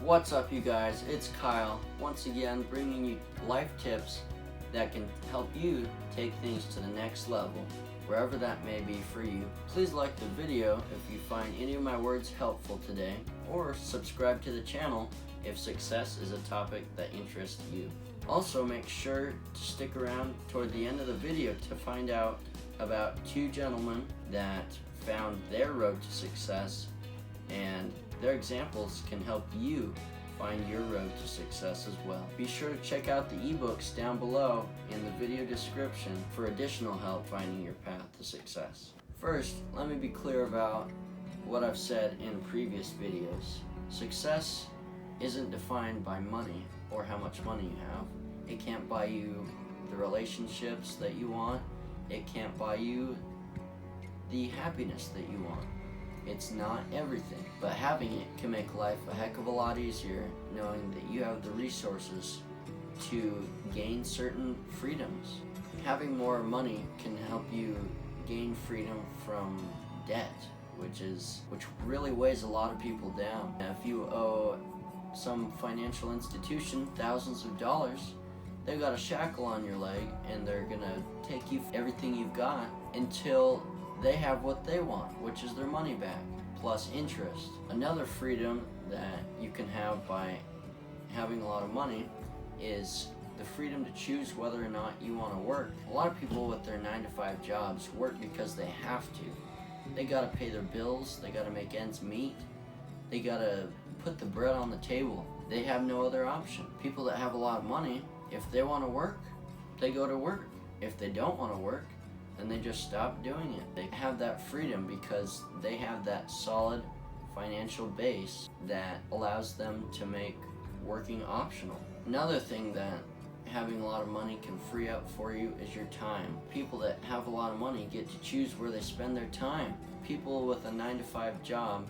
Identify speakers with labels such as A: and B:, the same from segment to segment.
A: What's up, you guys? It's Kyle, once again bringing you life tips that can help you take things to the next level, wherever that may be for you. Please like the video if you find any of my words helpful today, or subscribe to the channel if success is a topic that interests you. Also, make sure to stick around toward the end of the video to find out about two gentlemen that found their road to success, and their examples can help you find your road to success as well. Be sure to check out the ebooks down below in the video description for additional help finding your path to success. First, let me be clear about what I've said in previous videos. Success isn't defined by money or how much money you have. It can't buy you the relationships that you want. It can't buy you the happiness that you want. It's not everything, but having it can make life a heck of a lot easier, knowing that you have the resources to gain certain freedoms. Having more money can help you gain freedom from debt, which really weighs a lot of people down. If you owe some financial institution thousands of dollars, they've got a shackle on your leg and they're gonna take you everything you've got until they have what they want, which is their money back, plus interest. Another freedom that you can have by having a lot of money is the freedom to choose whether or not you want to work. A lot of people with their 9-to-5 jobs work because they have to. They gotta pay their bills, they gotta make ends meet, they gotta put the bread on the table. They have no other option. People that have a lot of money, if they want to work, they go to work. If they don't want to work, then they just stop doing it. They have that freedom because they have that solid financial base that allows them to make working optional. Another thing that having a lot of money can free up for you is your time. People that have a lot of money get to choose where they spend their time. People with a 9-to-5 job,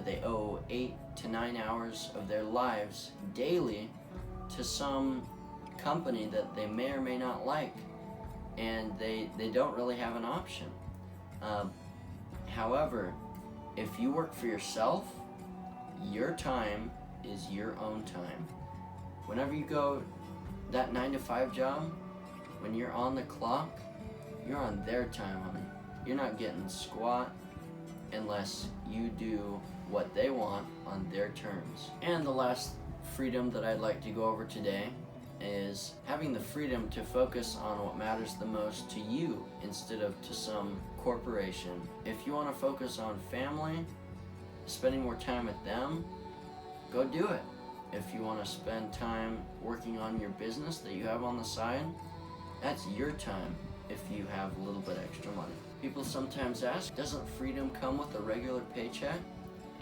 A: they owe 8 to 9 hours of their lives daily to some company that they may or may not like, and they don't really have an option. However, if you work for yourself, your time is your own time. Whenever you go that 9-to-5 job, when you're on the clock, you're on their time, honey. You're not getting squat unless you do what they want on their terms. And the last freedom that I'd like to go over today is having the freedom to focus on what matters the most to you instead of to some corporation. If you want to focus on family, spending more time with them, go do it. If you want to spend time working on your business that you have on the side, that's your time if you have a little bit extra money. People sometimes ask, doesn't freedom come with a regular paycheck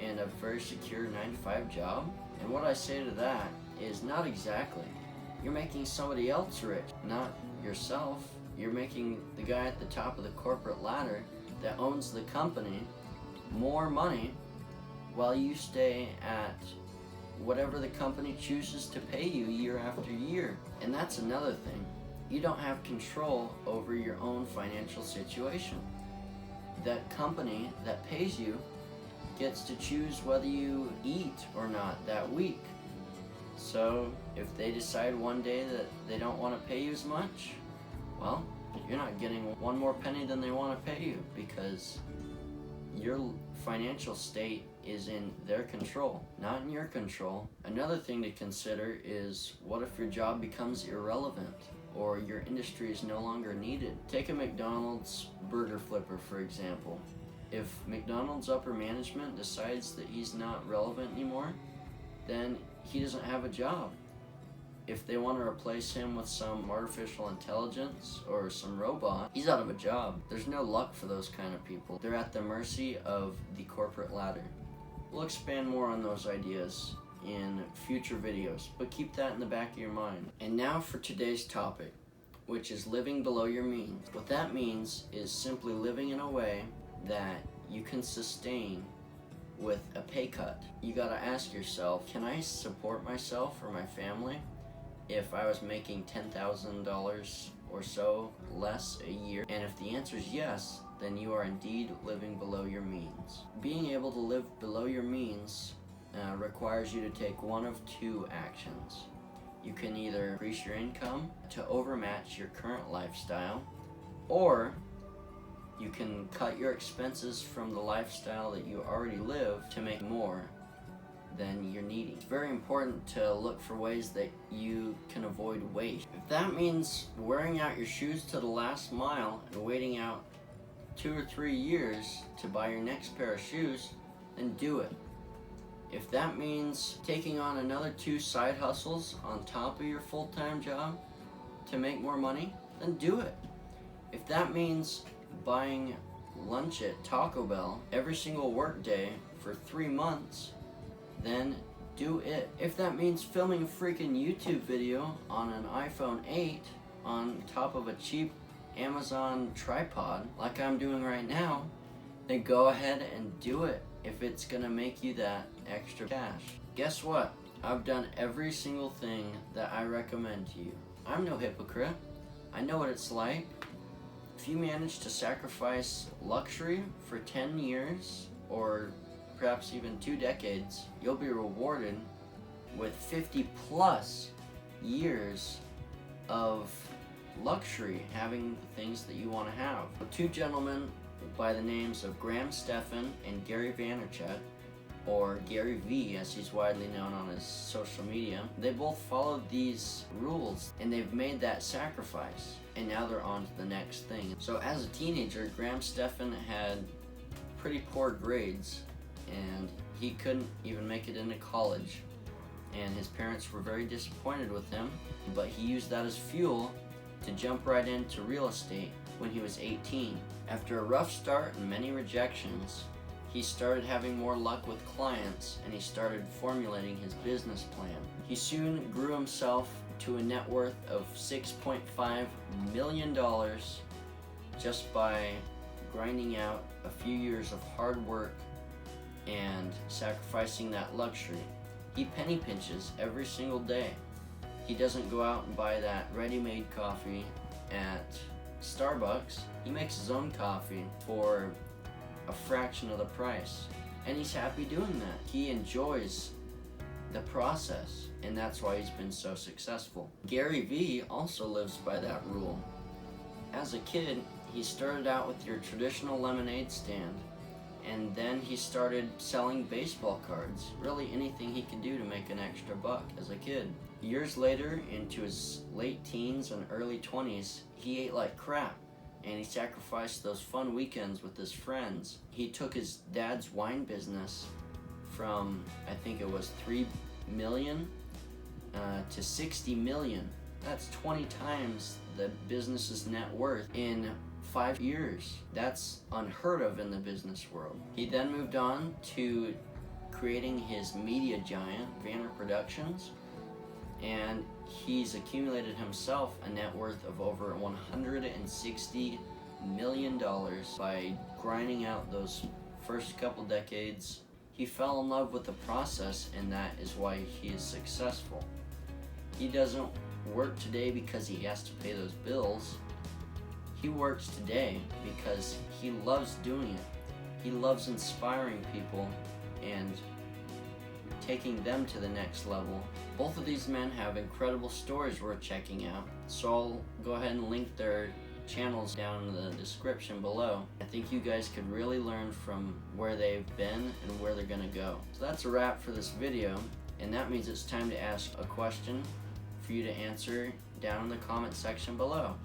A: and a very secure 9-to-5 job? And what I say to that is not exactly. You're making somebody else rich, not yourself. You're making the guy at the top of the corporate ladder that owns the company more money while you stay at whatever the company chooses to pay you year after year. And that's another thing. You don't have control over your own financial situation. That company that pays you gets to choose whether you eat or not that week. So if they decide one day that they don't want to pay you as much, well, you're not getting one more penny than they want to pay you because your financial state is in their control, not in your control. Another thing to consider is, what if your job becomes irrelevant or your industry is no longer needed? Take a McDonald's burger flipper, for example. If McDonald's upper management decides that he's not relevant anymore, then he doesn't have a job. If they want to replace him with some artificial intelligence or some robot, he's out of a job. There's no luck for those kind of people. They're at the mercy of the corporate ladder. We'll expand more on those ideas in future videos, but keep that in the back of your mind. And now for today's topic, which is living below your means. What that means is simply living in a way that you can sustain with a pay cut. You gotta ask yourself, can I support myself or my family if I was making $10,000 or so less a year? And if the answer is yes, then you are indeed living below your means. Being able to live below your means requires you to take one of two actions. You can either increase your income to overmatch your current lifestyle, or you can cut your expenses from the lifestyle that you already live to make more than you're needing. It's very important to look for ways that you can avoid waste. If that means wearing out your shoes to the last mile and waiting out 2 or 3 years to buy your next pair of shoes, then do it. If that means taking on another 2 side hustles on top of your full-time job to make more money, then do it. If that means buying lunch at Taco Bell every single work day for 3 months, then do it. If that means filming a freaking YouTube video on an iPhone 8 on top of a cheap Amazon tripod like I'm doing right now, then go ahead and do it if it's gonna make you that extra cash. Guess what? I've done every single thing that I recommend to you. I'm no hypocrite. I know what it's like. If you manage to sacrifice luxury for 10 years or perhaps even 2 decades, you'll be rewarded with 50 plus years of luxury, having the things that you want to have. 2 gentlemen by the names of Graham Stephan and Gary Vaynerchuk, or Gary V as he's widely known on his social media, they both followed these rules and they've made that sacrifice, and now they're on to the next thing. So as a teenager, Graham Stephan had pretty poor grades and he couldn't even make it into college, and his parents were very disappointed with him, but he used that as fuel to jump right into real estate when he was 18. After a rough start and many rejections, he started having more luck with clients and he started formulating his business plan. He soon grew himself to a net worth of $6.5 million just by grinding out a few years of hard work and sacrificing that luxury. He penny pinches every single day. He doesn't go out and buy that ready-made coffee at Starbucks. He makes his own coffee for a fraction of the price, and he's happy doing that. He enjoys the process, and that's why he's been so successful. Gary Vee also lives by that rule. As a kid, he started out with your traditional lemonade stand, and then he started selling baseball cards. Really anything he could do to make an extra buck as a kid. Years later, into his late teens and early 20s, he ate like crap, and he sacrificed those fun weekends with his friends. He took his dad's wine business from, I think it was 3 million to 60 million. That's 20 times the business's net worth in 5 years. That's unheard of in the business world. He then moved on to creating his media giant, Vanner Productions, and he's accumulated himself a net worth of over $160 million by grinding out those first couple decades. He fell in love with the process, and that is why he is successful. He doesn't work today because he has to pay those bills. He works today because he loves doing it. He loves inspiring people and taking them to the next level. Both of these men have incredible stories worth checking out, so I'll go ahead and link their channels down in the description below. I think you guys could really learn from where they've been and where they're gonna go. So that's a wrap for this video, and that means it's time to ask a question for you to answer down in the comment section below.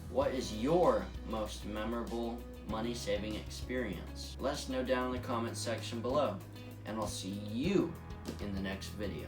A: What is your most memorable money saving experience? Let us know down in the comment section below, and I'll see you in the next video.